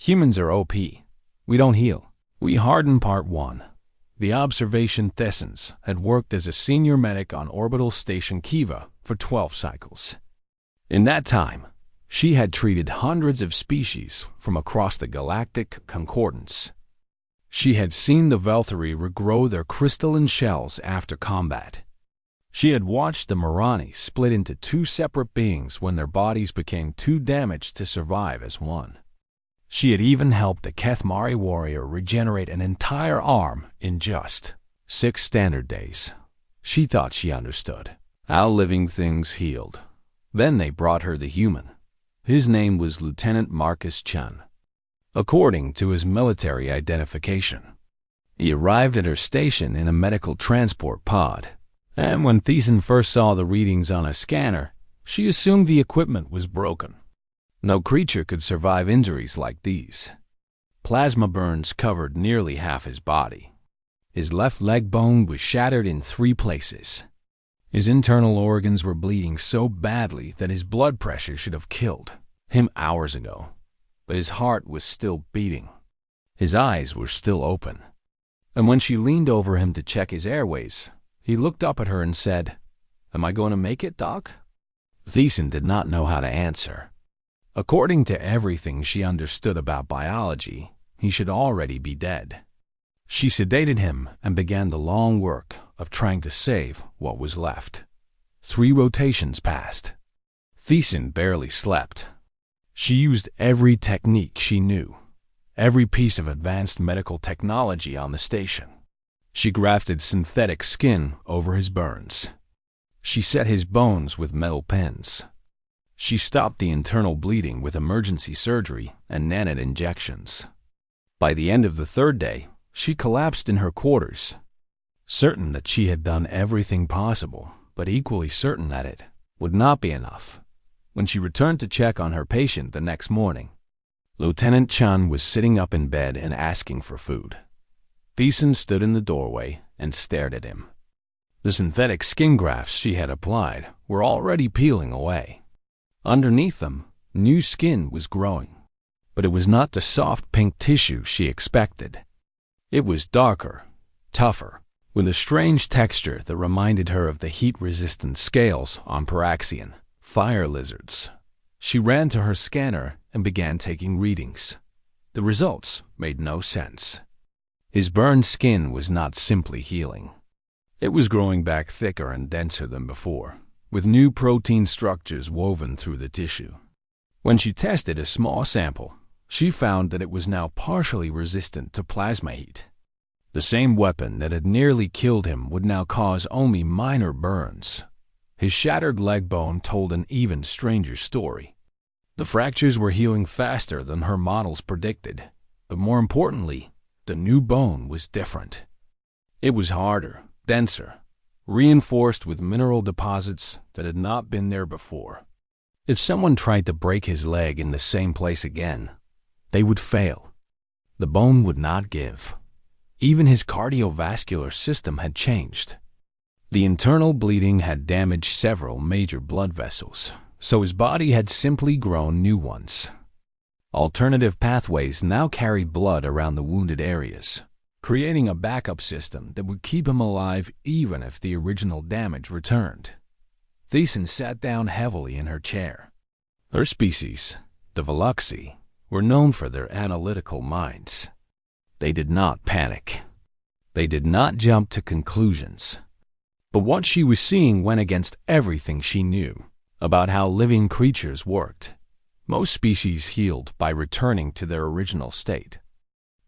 Humans are OP. We don't heal. We harden Part 1. The observation Thessens had worked as a senior medic on orbital station Kiva for 12 cycles. In that time, she had treated hundreds of species from across the galactic concordance. She had seen the Velthari regrow their crystalline shells after combat. She had watched the Marani split into two separate beings when their bodies became too damaged to survive as one. She had even helped a Kethmari warrior regenerate an entire arm in just 6 standard days. She thought she understood how living things healed. Then they brought her the human. His name was Lieutenant Marcus Chun, according to his military identification. He arrived at her station in a medical transport pod, and when Thiessen first saw the readings on a scanner, she assumed the equipment was broken. No creature could survive injuries like these. Plasma burns covered nearly half his body. His left leg bone was shattered in 3 places. His internal organs were bleeding so badly that his blood pressure should have killed him hours ago. But his heart was still beating. His eyes were still open. And when she leaned over him to check his airways, he looked up at her and said, "Am I going to make it, Doc?" Thiessen did not know how to answer. According to everything she understood about biology, he should already be dead. She sedated him and began the long work of trying to save what was left. 3 rotations passed. Thiessen barely slept. She used every technique she knew, every piece of advanced medical technology on the station. She grafted synthetic skin over his burns. She set his bones with metal pins. She stopped the internal bleeding with emergency surgery and nanite injections. By the end of the 3rd day, she collapsed in her quarters, certain that she had done everything possible, but equally certain that it would not be enough. When she returned to check on her patient the next morning, Lieutenant Chun was sitting up in bed and asking for food. Thiessen stood in the doorway and stared at him. The synthetic skin grafts she had applied were already peeling away. Underneath them, new skin was growing, but it was not the soft pink tissue she expected. It was darker, tougher, with a strange texture that reminded her of the heat-resistant scales on Paraxian fire lizards. She ran to her scanner and began taking readings. The results made no sense. His burned skin was not simply healing. It was growing back thicker and denser than before, with new protein structures woven through the tissue. When she tested a small sample, she found that it was now partially resistant to plasma heat. The same weapon that had nearly killed him would now cause only minor burns. His shattered leg bone told an even stranger story. The fractures were healing faster than her models predicted, but more importantly, the new bone was different. It was harder, denser, reinforced with mineral deposits that had not been there before. If someone tried to break his leg in the same place again, they would fail. The bone would not give. Even his cardiovascular system had changed. The internal bleeding had damaged several major blood vessels, so his body had simply grown new ones. Alternative pathways now carried blood around the wounded areas, creating a backup system that would keep him alive even if the original damage returned. Thiessen sat down heavily in her chair. Her species, the Veluxi, were known for their analytical minds. They did not panic. They did not jump to conclusions. But what she was seeing went against everything she knew about how living creatures worked. Most species healed by returning to their original state.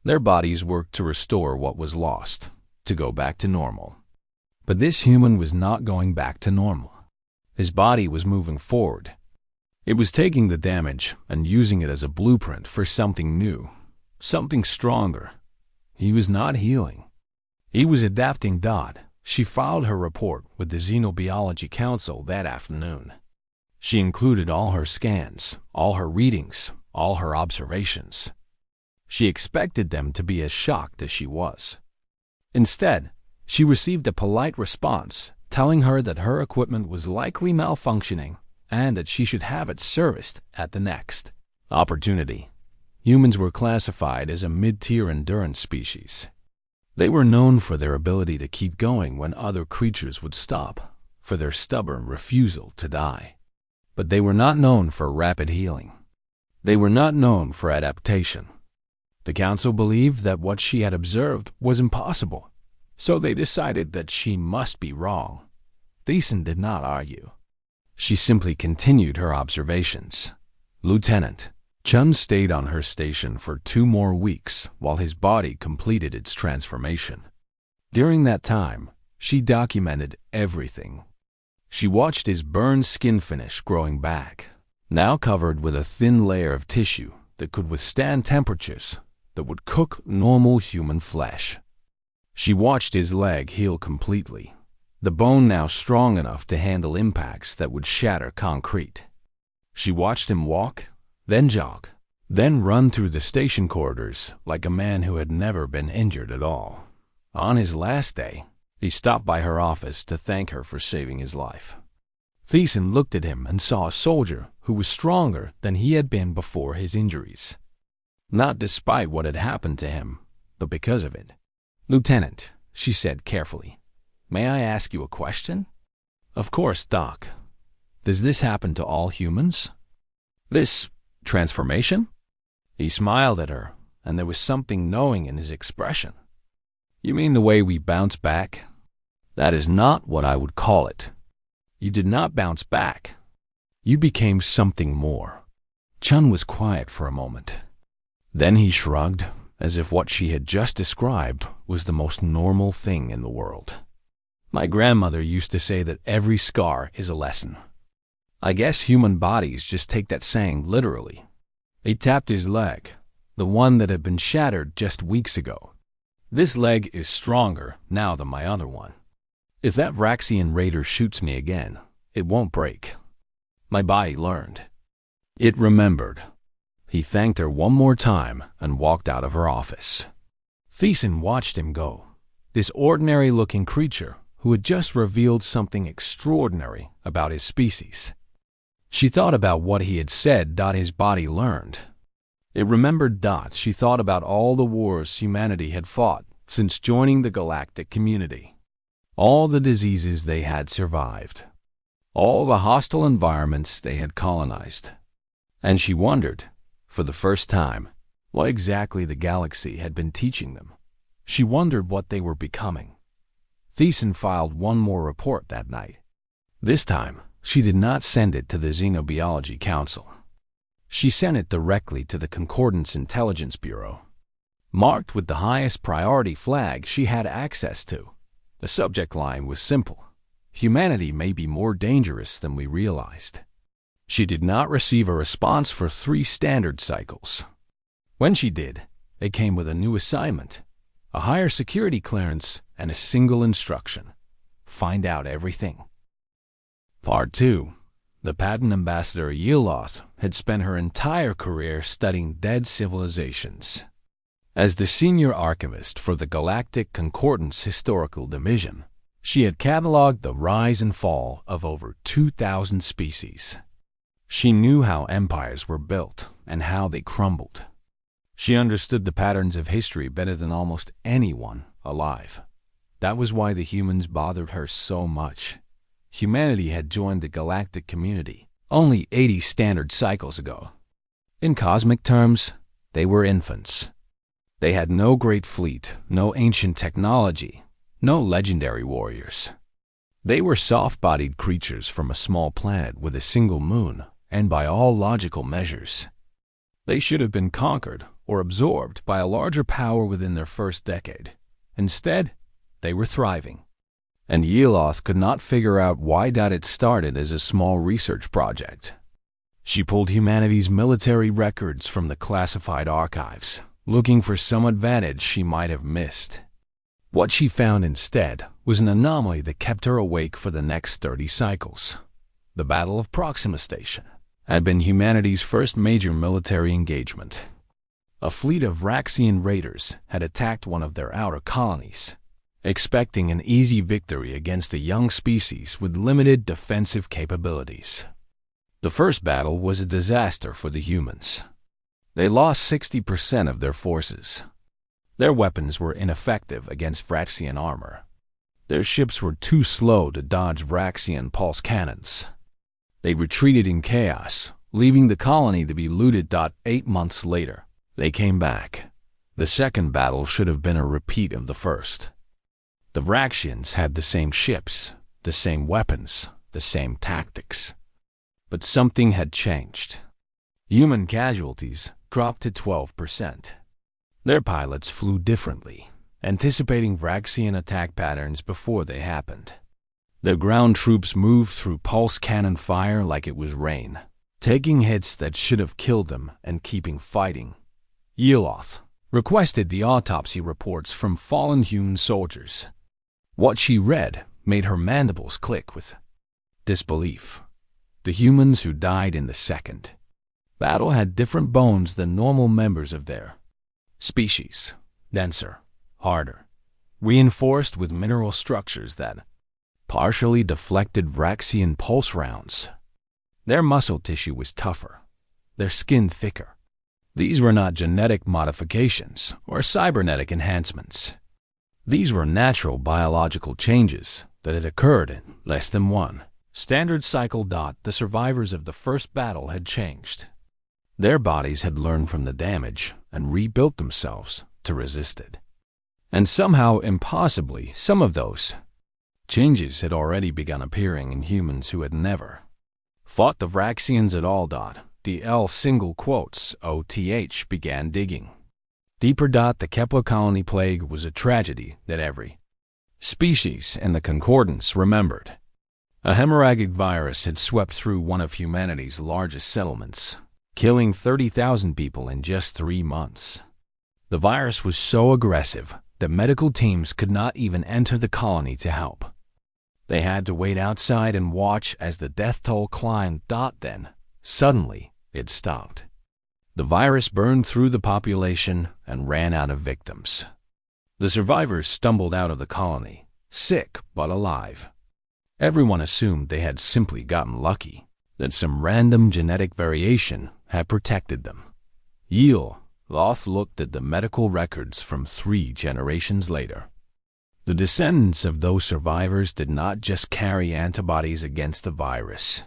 Their bodies worked to restore what was lost, to go back to normal. But this human was not going back to normal. His body was moving forward. It was taking the damage and using it as a blueprint for something new, something stronger. He was not healing. He was adapting. She filed her report with the Xenobiology Council that afternoon. She included all her scans, all her readings, all her observations. She expected them to be as shocked as she was. Instead, she received a polite response telling her that her equipment was likely malfunctioning and that she should have it serviced at the next opportunity. Humans were classified as a mid-tier endurance species. They were known for their ability to keep going when other creatures would stop, for their stubborn refusal to die. But they were not known for rapid healing. They were not known for adaptation. The council believed that what she had observed was impossible, so they decided that she must be wrong. Thiessen did not argue. She simply continued her observations. Lieutenant Chun stayed on her station for 2 more weeks while his body completed its transformation. During that time, she documented everything. She watched his burned skin finish growing back, now covered with a thin layer of tissue that could withstand temperatures that would cook normal human flesh. She watched his leg heal completely, the bone now strong enough to handle impacts that would shatter concrete. She watched him walk, then jog, then run through the station corridors like a man who had never been injured at all. On his last day, he stopped by her office to thank her for saving his life. Thiessen looked at him and saw a soldier who was stronger than he had been before his injuries. Not despite what had happened to him, but because of it. "Lieutenant," she said carefully, "may I ask you a question?" "Of course, Doc. Does this happen to all humans? This transformation?" He smiled at her, and there was something knowing in his expression. "You mean the way we bounce back?" "That is not what I would call it. You did not bounce back. You became something more." Chun was quiet for a moment. Then he shrugged, as if what she had just described was the most normal thing in the world. "My grandmother used to say that every scar is a lesson. I guess human bodies just take that saying literally." He tapped his leg, the one that had been shattered just weeks ago. "This leg is stronger now than my other one. If that Vraxian raider shoots me again, it won't break." My body learned. It remembered. He thanked her one more time and walked out of her office. Thiessen watched him go, this ordinary-looking creature who had just revealed something extraordinary about his species. She thought about what he had said. His body learned. It remembered. She thought about all the wars humanity had fought since joining the galactic community, all the diseases they had survived, all the hostile environments they had colonized. And she wondered, for the first time, what exactly the galaxy had been teaching them. She wondered what they were becoming. Thiessen filed one more report that night. This time, she did not send it to the Xenobiology Council. She sent it directly to the Concordance Intelligence Bureau, marked with the highest priority flag she had access to. The subject line was simple: "Humanity may be more dangerous than we realized." She did not receive a response for 3 standard cycles. When she did, it came with a new assignment, a higher security clearance, and a single instruction: find out everything. Part 2. The patent ambassador Yeloth had spent her entire career studying dead civilizations. As the senior archivist for the Galactic Concordance Historical Division, she had cataloged the rise and fall of over 2,000 species. She knew how empires were built and how they crumbled. She understood the patterns of history better than almost anyone alive. That was why the humans bothered her so much. Humanity had joined the galactic community only 80 standard cycles ago. In cosmic terms, they were infants. They had no great fleet, no ancient technology, no legendary warriors. They were soft-bodied creatures from a small planet with a single moon, and by all logical measures, they should have been conquered or absorbed by a larger power within their first decade. Instead, they were thriving. And Yeloth could not figure out why it started as a small research project. She pulled humanity's military records from the classified archives, looking for some advantage she might have missed. What she found instead was an anomaly that kept her awake for the next 30 cycles. The Battle of Proxima Station had been humanity's first major military engagement. A fleet of Vraxian raiders had attacked one of their outer colonies, expecting an easy victory against a young species with limited defensive capabilities. The first battle was a disaster for the humans. They lost 60% of their forces. Their weapons were ineffective against Vraxian armor. Their ships were too slow to dodge Vraxian pulse cannons. They retreated in chaos, leaving the colony to be looted. 8 months later, they came back. The second battle should have been a repeat of the first. The Vraxians had the same ships, the same weapons, the same tactics. But something had changed. Human casualties dropped to 12%. Their pilots flew differently, anticipating Vraxian attack patterns before they happened. Their ground troops moved through pulse cannon fire like it was rain, taking hits that should have killed them and keeping fighting. Yeloth requested the autopsy reports from fallen human soldiers. What she read made her mandibles click with disbelief. The humans who died in the second battle had different bones than normal members of their species, denser, harder, reinforced with mineral structures that partially deflected Vraxian pulse rounds. Their muscle tissue was tougher, their skin thicker. These were not genetic modifications or cybernetic enhancements. These were natural biological changes that had occurred in less than one standard cycle. The survivors of the first battle had changed. Their bodies had learned from the damage and rebuilt themselves to resist it. And somehow, impossibly, some of those changes had already begun appearing in humans who had never fought the Vraxians at all. The L single quotes OTH began digging deeper. The Kepler colony plague was a tragedy that every species in the Concordance remembered. A hemorrhagic virus had swept through one of humanity's largest settlements, killing 30,000 people in just 3 months. The virus was so aggressive that medical teams could not even enter the colony to help. They had to wait outside and watch as the death toll climbed. Then, suddenly, it stopped. The virus burned through the population and ran out of victims. The survivors stumbled out of the colony, sick but alive. Everyone assumed they had simply gotten lucky, that some random genetic variation had protected them. Yeloth looked at the medical records from 3 generations later. The descendants of those survivors did not just carry antibodies against the virus.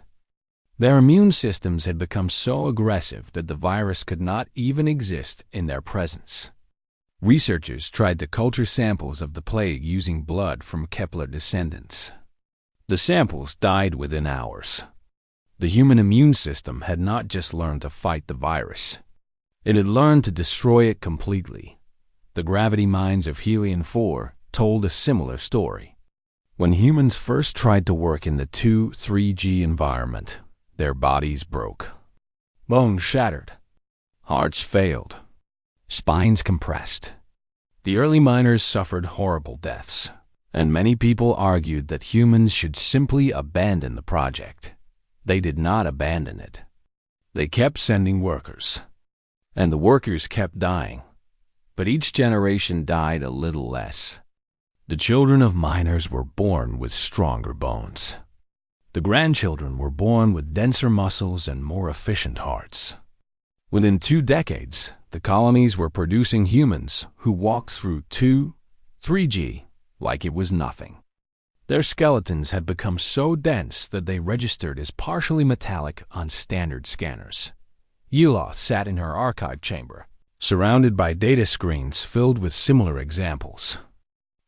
Their immune systems had become so aggressive that the virus could not even exist in their presence. Researchers tried to culture samples of the plague using blood from Kepler descendants. The samples died within hours. The human immune system had not just learned to fight the virus. It had learned to destroy it completely. The gravity mines of Helion 4 told a similar story. When humans first tried to work in the 2-3G environment, their bodies broke. Bones shattered. Hearts failed. Spines compressed. The early miners suffered horrible deaths, and many people argued that humans should simply abandon the project. They did not abandon it. They kept sending workers, and the workers kept dying, but each generation died a little less. The children of miners were born with stronger bones. The grandchildren were born with denser muscles and more efficient hearts. Within 2 decades, the colonies were producing humans who walked through 2-3G like it was nothing. Their skeletons had become so dense that they registered as partially metallic on standard scanners. Yeloth sat in her archive chamber, surrounded by data screens filled with similar examples.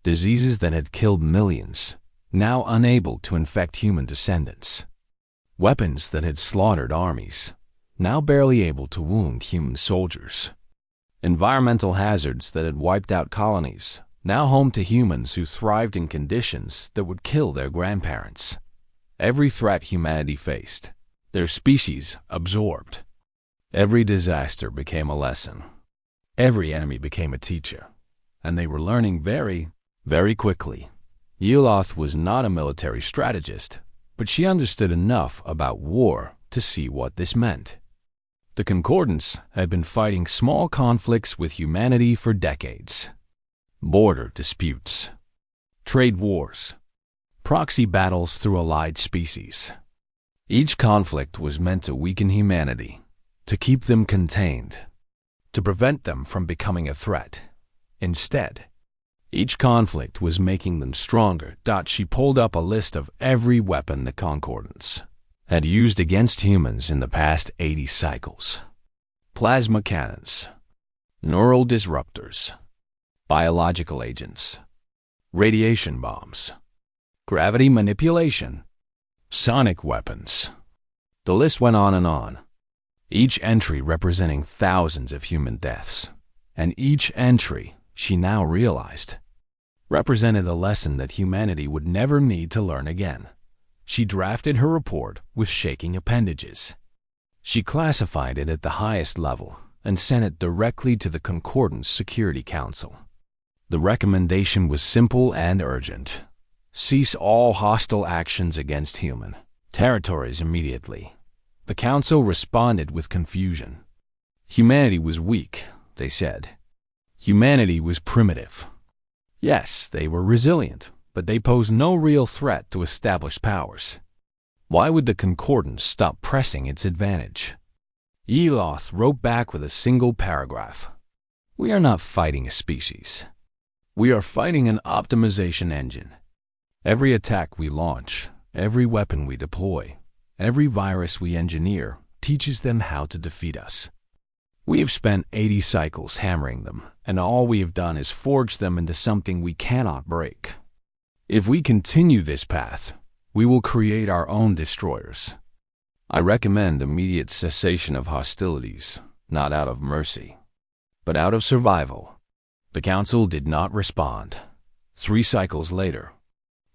Diseases that had killed millions, now unable to infect human descendants. Weapons that had slaughtered armies, now barely able to wound human soldiers. Environmental hazards that had wiped out colonies, now home to humans who thrived in conditions that would kill their grandparents. Every threat humanity faced, their species absorbed. Every disaster became a lesson. Every enemy became a teacher, and they were learning very, very quickly. Yeloth was not a military strategist, but she understood enough about war to see what this meant. The Concordance had been fighting small conflicts with humanity for decades. Border disputes, trade wars, proxy battles through allied species. Each conflict was meant to weaken humanity, to keep them contained, to prevent them from becoming a threat. Instead, each conflict was making them stronger. She pulled up a list of every weapon the Concordants had used against humans in the past 80 cycles. Plasma cannons, neural disruptors, biological agents, radiation bombs, gravity manipulation, sonic weapons. The list went on and on, each entry representing thousands of human deaths. And each entry, she now realized, represented a lesson that humanity would never need to learn again. She drafted her report with shaking appendages. She classified it at the highest level and sent it directly to the Concordance Security Council. The recommendation was simple and urgent. Cease all hostile actions against human territories immediately. The Council responded with confusion. Humanity was weak, they said. Humanity was primitive. Yes, they were resilient, but they posed no real threat to established powers. Why would the Concordance stop pressing its advantage? Eloth wrote back with a single paragraph. We are not fighting a species. We are fighting an optimization engine. Every attack we launch, every weapon we deploy, every virus we engineer teaches them how to defeat us. We have spent 80 cycles hammering them, and all we have done is forge them into something we cannot break. If we continue this path, we will create our own destroyers. I recommend immediate cessation of hostilities, not out of mercy, but out of survival. The Council did not respond. 3 cycles later,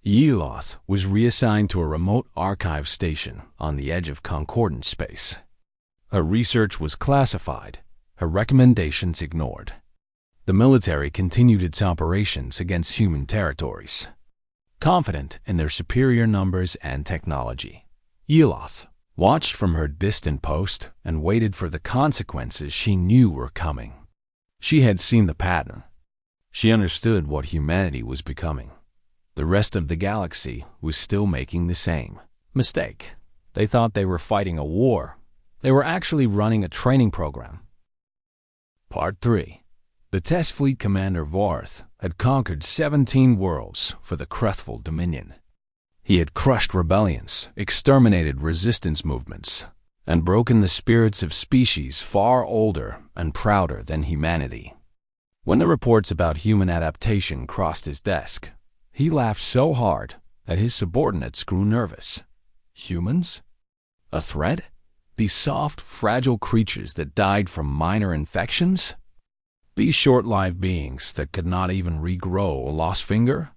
Eloth was reassigned to a remote archive station on the edge of Concordant space. Her research was classified, her recommendations ignored. The military continued its operations against human territories. Confident in their superior numbers and technology, Eloth watched from her distant post and waited for the consequences she knew were coming. She had seen the pattern. She understood what humanity was becoming. The rest of the galaxy was still making the same mistake. They thought they were fighting a war. They were actually running a training program. Part 3. The test fleet commander Vorth had conquered 17 worlds for the Crethful Dominion. He had crushed rebellions, exterminated resistance movements, and broken the spirits of species far older and prouder than humanity. When the reports about human adaptation crossed his desk, he laughed so hard that his subordinates grew nervous. Humans? A threat? These soft, fragile creatures that died from minor infections? These short-lived beings that could not even regrow a lost finger?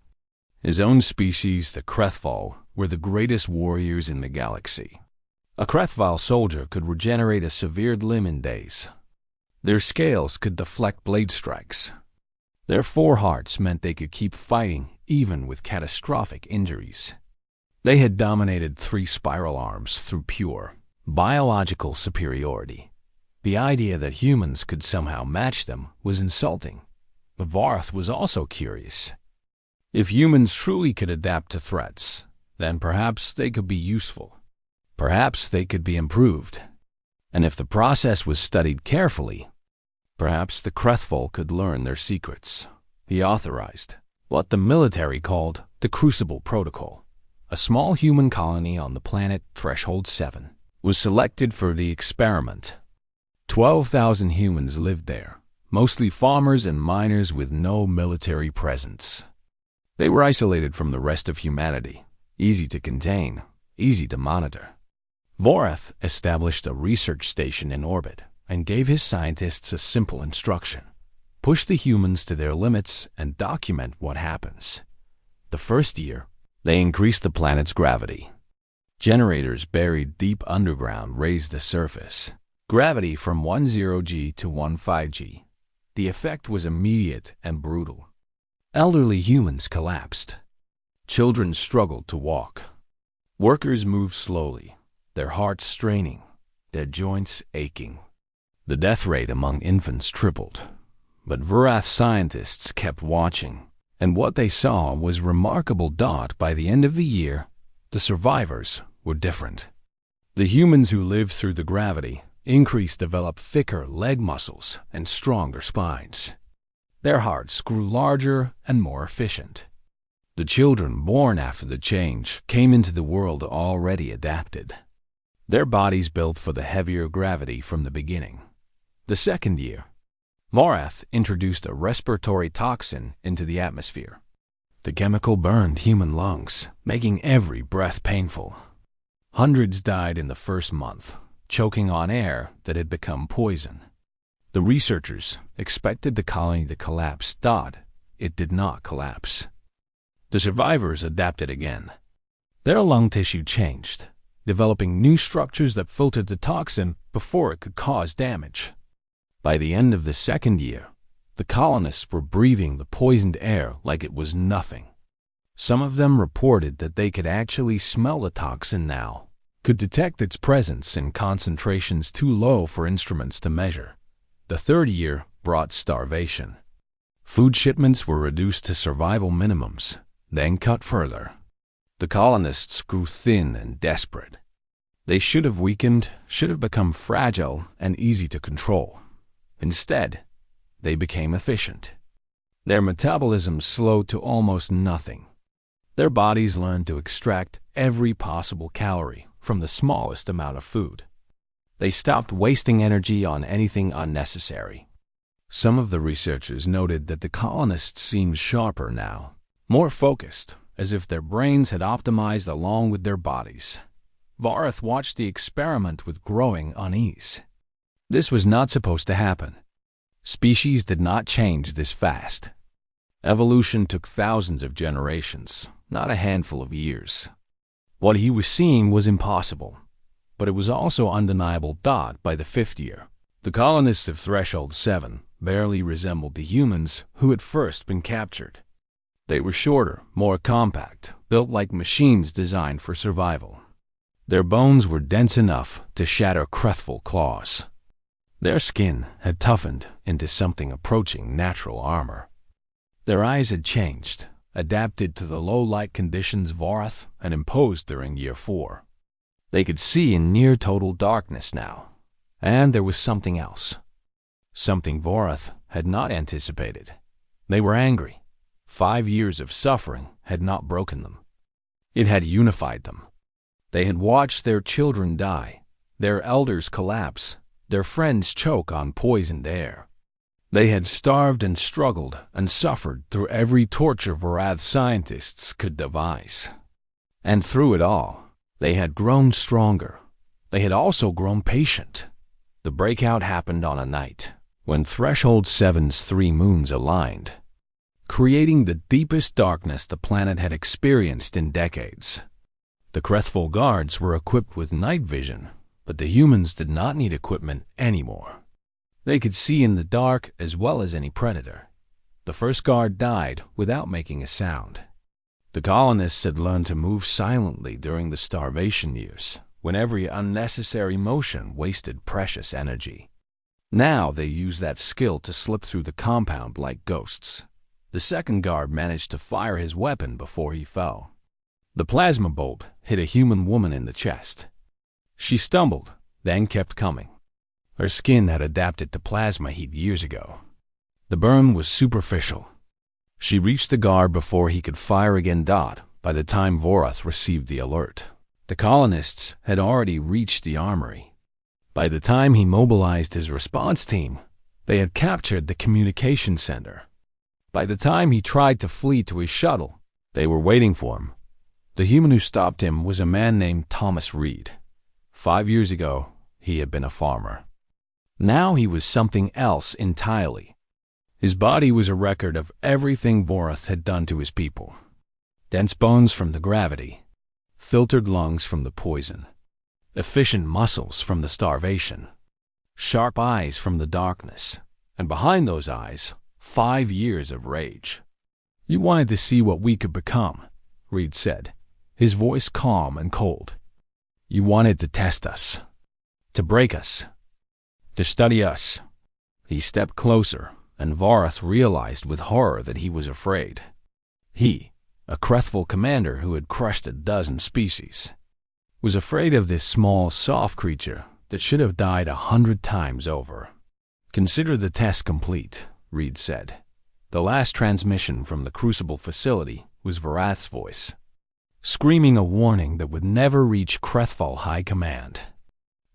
His own species, the Crethval, were the greatest warriors in the galaxy. A Crethval soldier could regenerate a severed limb in days. Their scales could deflect blade strikes. Their 4 hearts meant they could keep fighting even with catastrophic injuries. They had dominated 3 spiral arms through pure biological superiority. The idea that humans could somehow match them was insulting. But Vorth was also curious. If humans truly could adapt to threats, then perhaps they could be useful. Perhaps they could be improved. And if the process was studied carefully, perhaps the Crethval could learn their secrets. He authorized what the military called the Crucible Protocol. A small human colony on the planet Threshold 7 was selected for the experiment. 12,000 humans lived there, mostly farmers and miners with no military presence. They were isolated from the rest of humanity, easy to contain, easy to monitor. Vorth established a research station in orbit and gave his scientists a simple instruction: push the humans to their limits and document what happens. The first year, they increased the planet's gravity. Generators buried deep underground raised the surface. Gravity from 10G to 15G. The effect was immediate and brutal. Elderly humans collapsed. Children struggled to walk. Workers moved slowly, their hearts straining, their joints aching. The death rate among infants tripled. But Vurath scientists kept watching, and what they saw was remarkable. By the end of the year, the survivors were different. The humans who lived through the gravity increase developed thicker leg muscles and stronger spines. Their hearts grew larger and more efficient. The children born after the change came into the world already adapted. Their bodies built for the heavier gravity from the beginning. The second year, Vorath introduced a respiratory toxin into the atmosphere. The chemical burned human lungs, making every breath painful. Hundreds died in the first month, choking on air that had become poison. The researchers expected the colony to collapse. It did not collapse. The survivors adapted again. Their lung tissue changed, developing new structures that filtered the toxin before it could cause damage. By the end of the second year, the colonists were breathing the poisoned air like it was nothing. Some of them reported that they could actually smell the toxin now, could detect its presence in concentrations too low for instruments to measure. The third year brought starvation. Food shipments were reduced to survival minimums, then cut further. The colonists grew thin and desperate. They should have weakened, should have become fragile and easy to control. Instead, they became efficient. Their metabolism slowed to almost nothing. Their bodies learned to extract every possible calorie from the smallest amount of food. They stopped wasting energy on anything unnecessary. Some of the researchers noted that the colonists seemed sharper now, more focused, as if their brains had optimized along with their bodies. Vorath watched the experiment with growing unease. This was not supposed to happen. Species did not change this fast. Evolution took thousands of generations, not a handful of years. What he was seeing was impossible, but it was also undeniable. By the fifth year, the colonists of Threshold 7 barely resembled the humans who had first been captured. They were shorter, more compact, built like machines designed for survival. Their bones were dense enough to shatter Crethful claws. Their skin had toughened into something approaching natural armor. Their eyes had changed, adapted to the low-light conditions Vorath had imposed during Year 4. They could see in near-total darkness now, and there was something else. Something Vorath had not anticipated. They were angry. 5 years of suffering had not broken them. It had unified them. They had watched their children die, their elders collapse, their friends choke on poisoned air. They had starved and struggled and suffered through every torture Vorath scientists could devise. And through it all, they had grown stronger. They had also grown patient. The breakout happened on a night when Threshold 7's 3 moons aligned, creating the deepest darkness the planet had experienced in decades. The Crethful guards were equipped with night vision, but the humans did not need equipment anymore. They could see in the dark as well as any predator. The first guard died without making a sound. The colonists had learned to move silently during the starvation years, when every unnecessary motion wasted precious energy. Now they used that skill to slip through the compound like ghosts. The second guard managed to fire his weapon before he fell. The plasma bolt hit a human woman in the chest. She stumbled, then kept coming. Her skin had adapted to plasma heat years ago. The burn was superficial. She reached the guard before he could fire again. By the time Vorath received the alert, the colonists had already reached the armory. By the time he mobilized his response team, they had captured the communication center. By the time he tried to flee to his shuttle, they were waiting for him. The human who stopped him was a man named Thomas Reed. 5 years ago, he had been a farmer. Now he was something else entirely. His body was a record of everything Vorath had done to his people. Dense bones from the gravity, filtered lungs from the poison, efficient muscles from the starvation, sharp eyes from the darkness, and behind those eyes, 5 years of rage. "You wanted to see what we could become," Reed said, his voice calm and cold. "You wanted to test us, to break us, to study us." He stepped closer, and Vorath realized with horror that he was afraid. He, a Crethful commander who had crushed a dozen species, was afraid of this small, soft creature that should have died 100 times over. Consider the test complete, Reed said. The last transmission from the Crucible facility was Varath's voice, screaming a warning that would never reach Krethval High Command.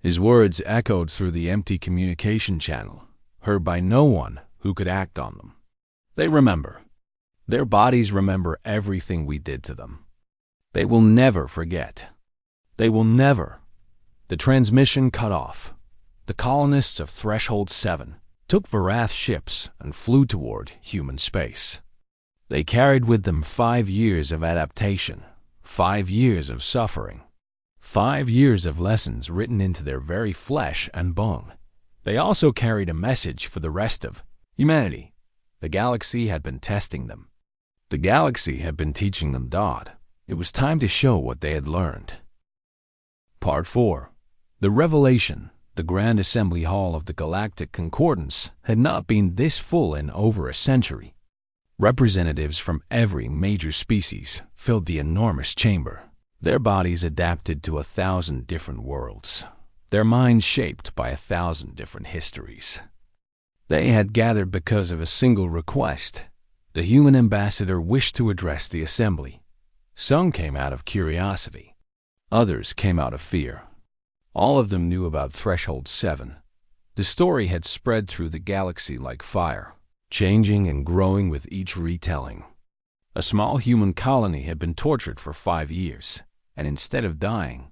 His words echoed through the empty communication channel, heard by no one who could act on them. They remember. Their bodies remember everything we did to them. They will never forget. They will never. The transmission cut off. The colonists of Threshold 7 took Varath ships and flew toward human space. They carried with them 5 years of adaptation, 5 years of suffering, 5 years of lessons written into their very flesh and bone. They also carried a message for the rest of humanity. The galaxy had been testing them. The galaxy had been teaching them Dodd. It was time to show what they had learned. Part 4. The Revelation. The Grand Assembly Hall of the Galactic Concordance had not been this full in over a century. Representatives from every major species filled the enormous chamber, their bodies adapted to 1,000 different worlds, their minds shaped by 1,000 different histories. They had gathered because of a single request. The human ambassador wished to address the assembly. Some came out of curiosity. Others came out of fear. All of them knew about Threshold 7. The story had spread through the galaxy like fire, changing and growing with each retelling. A small human colony had been tortured for 5 years, and instead of dying,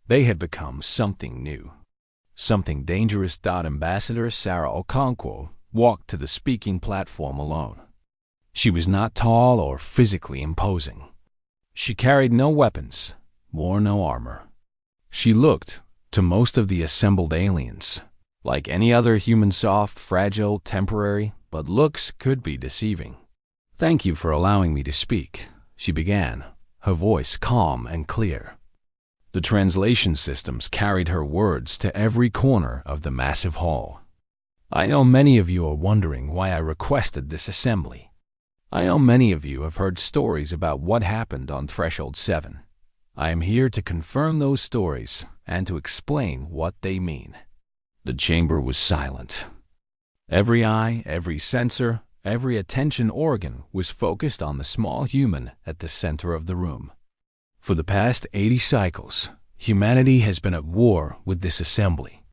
they had become something new. Something dangerous. Ambassador Sarah Okonkwo walked to the speaking platform alone. She was not tall or physically imposing. She carried no weapons, wore no armor. She looked, to most of the assembled aliens, like any other human, soft, fragile, temporary, but looks could be deceiving. "Thank you for allowing me to speak," she began, her voice calm and clear. The translation systems carried her words to every corner of the massive hall. "I know many of you are wondering why I requested this assembly. I know many of you have heard stories about what happened on Threshold 7. I am here to confirm those stories and to explain what they mean." The chamber was silent. Every eye, every sensor, every attention organ was focused on the small human at the center of the room. For the past 80 cycles, humanity has been at war with this assembly.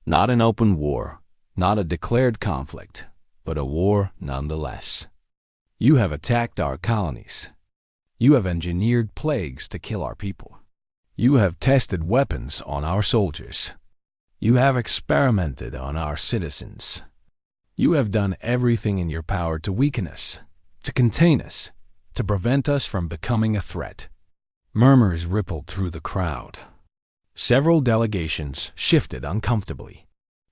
Not an open war, not a declared conflict, but a war nonetheless. You have attacked our colonies. You have engineered plagues to kill our people. You have tested weapons on our soldiers. You have experimented on our citizens. You have done everything in your power to weaken us, to contain us, to prevent us from becoming a threat. Murmurs rippled through the crowd. Several delegations shifted uncomfortably.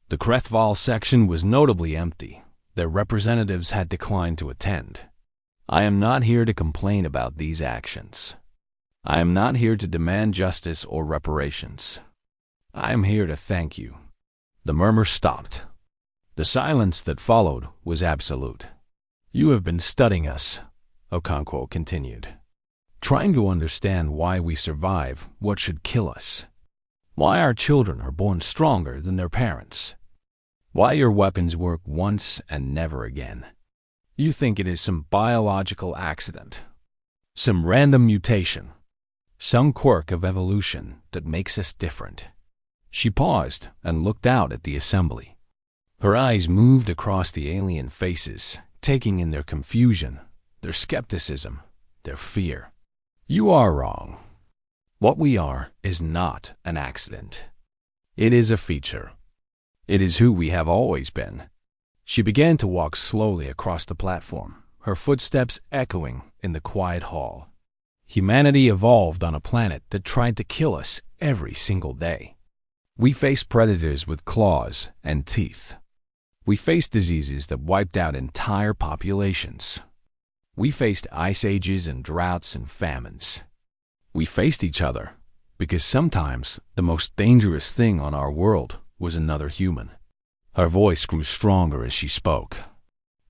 The Krethval section was notably empty. Their representatives had declined to attend. I am not here to complain about these actions. I am not here to demand justice or reparations. I am here to thank you. The murmur stopped. The silence that followed was absolute. "You have been studying us," Okonkwo continued, "trying to understand why we survive what should kill us. Why our children are born stronger than their parents. Why your weapons work once and never again. You think it is some biological accident, some random mutation, some quirk of evolution that makes us different." She paused and looked out at the assembly. Her eyes moved across the alien faces, taking in their confusion, their skepticism, their fear. "You are wrong. What we are is not an accident. It is a feature. It is who we have always been." She began to walk slowly across the platform, her footsteps echoing in the quiet hall. Humanity evolved on a planet that tried to kill us every single day. We faced predators with claws and teeth. We faced diseases that wiped out entire populations. We faced ice ages and droughts and famines. We faced each other because sometimes the most dangerous thing on our world was another human. Her voice grew stronger as she spoke.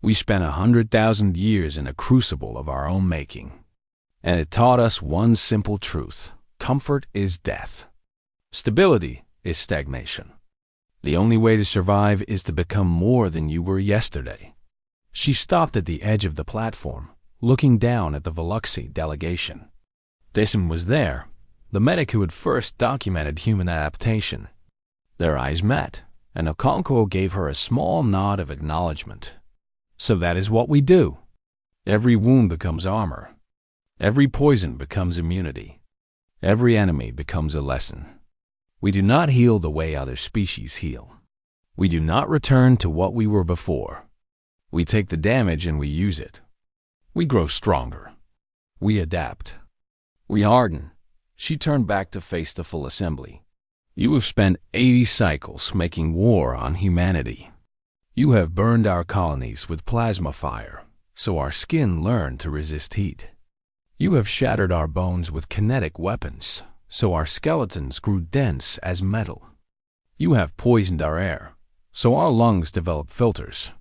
We spent 100,000 years in a crucible of our own making, and it taught us one simple truth: comfort is death. Stability is stagnation. The only way to survive is to become more than you were yesterday. She stopped at the edge of the platform, looking down at the Veluxi delegation. Thyssen was there, the medic who had first documented human adaptation. Their eyes met, and Okonkwo gave her a small nod of acknowledgement. So that is what we do. Every wound becomes armor. Every poison becomes immunity. Every enemy becomes a lesson. We do not heal the way other species heal. We do not return to what we were before. We take the damage and we use it. We grow stronger. We adapt. We harden. She turned back to face the full assembly. You have spent 80 cycles making war on humanity. You have burned our colonies with plasma fire, so our skin learned to resist heat. You have shattered our bones with kinetic weapons, so our skeletons grew dense as metal. You have poisoned our air, so our lungs developed filters.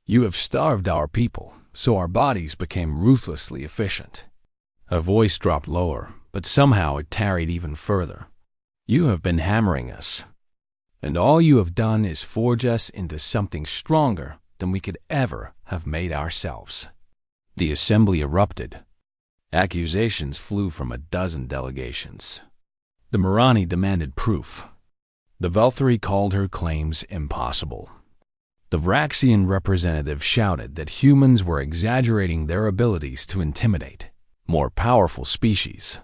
You have starved our people, so our bodies became ruthlessly efficient. Her voice dropped lower, but somehow it tarried even further. You have been hammering us, and all you have done is forge us into something stronger than we could ever have made ourselves. The assembly erupted. Accusations flew from a dozen delegations. The Marani demanded proof. The Velthari called her claims impossible. The Vraxian representative shouted that humans were exaggerating their abilities to intimidate more powerful species.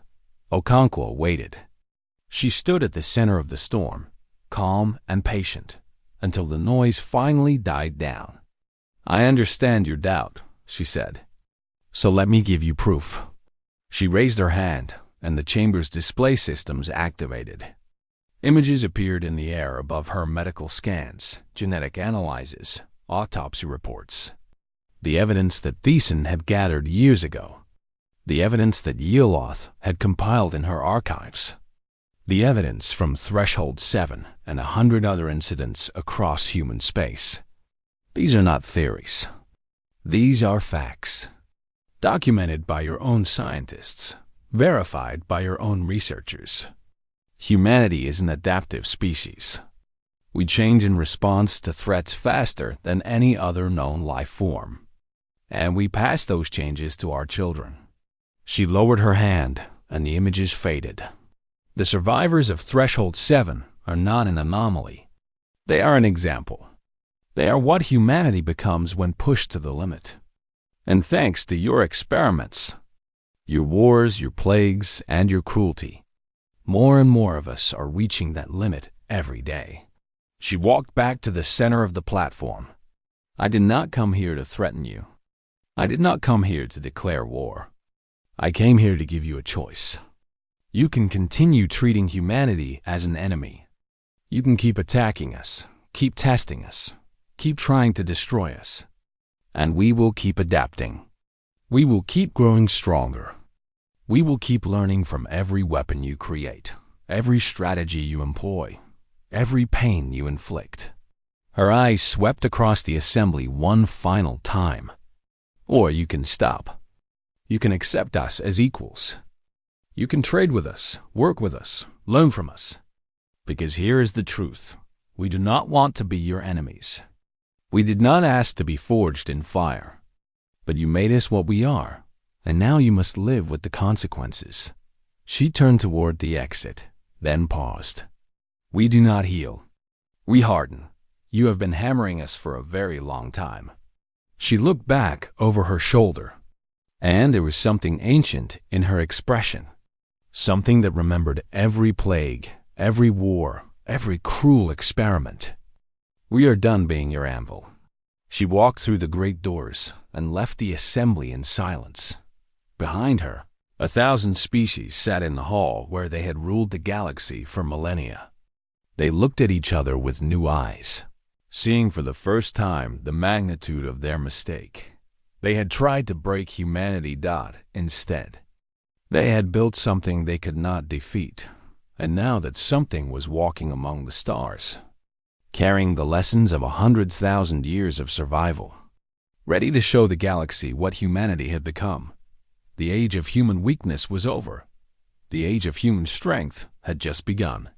Okonkwo waited. She stood at the center of the storm, calm and patient, until the noise finally died down. I understand your doubt, she said. So let me give you proof. She raised her hand, and the chamber's display systems activated. Images appeared in the air above her: medical scans, genetic analyses, autopsy reports. The evidence that Thyssen had gathered years ago. The evidence that Yeloth had compiled in her archives. The evidence from Threshold 7 and 100 other incidents across human space. These are not theories. These are facts. Documented by your own scientists, verified by your own researchers. Humanity is an adaptive species. We change in response to threats faster than any other known life form. And we pass those changes to our children. She lowered her hand, and the images faded. The survivors of Threshold 7 are not an anomaly. They are an example. They are what humanity becomes when pushed to the limit. And thanks to your experiments, your wars, your plagues, and your cruelty, more and more of us are reaching that limit every day. She walked back to the center of the platform. I did not come here to threaten you. I did not come here to declare war. I came here to give you a choice. You can continue treating humanity as an enemy. You can keep attacking us, keep testing us, keep trying to destroy us. And we will keep adapting. We will keep growing stronger. We will keep learning from every weapon you create, every strategy you employ, every pain you inflict. Her eyes swept across the assembly one final time. Or you can stop. You can accept us as equals. You can trade with us, work with us, learn from us. Because here is the truth. We do not want to be your enemies. We did not ask to be forged in fire, but you made us what we are, and now you must live with the consequences. She turned toward the exit, then paused. We do not heal. We harden. You have been hammering us for a very long time. She looked back over her shoulder, and there was something ancient in her expression, something that remembered every plague, every war, every cruel experiment. We are done being your anvil. She walked through the great doors and left the assembly in silence. Behind her, 1,000 species sat in the hall where they had ruled the galaxy for millennia. They looked at each other with new eyes, seeing for the first time the magnitude of their mistake. They had tried to break humanity. Instead, they had built something they could not defeat, and now that something was walking among the stars, carrying the lessons of 100,000 years of survival, ready to show the galaxy what humanity had become. The age of human weakness was over. The age of human strength had just begun.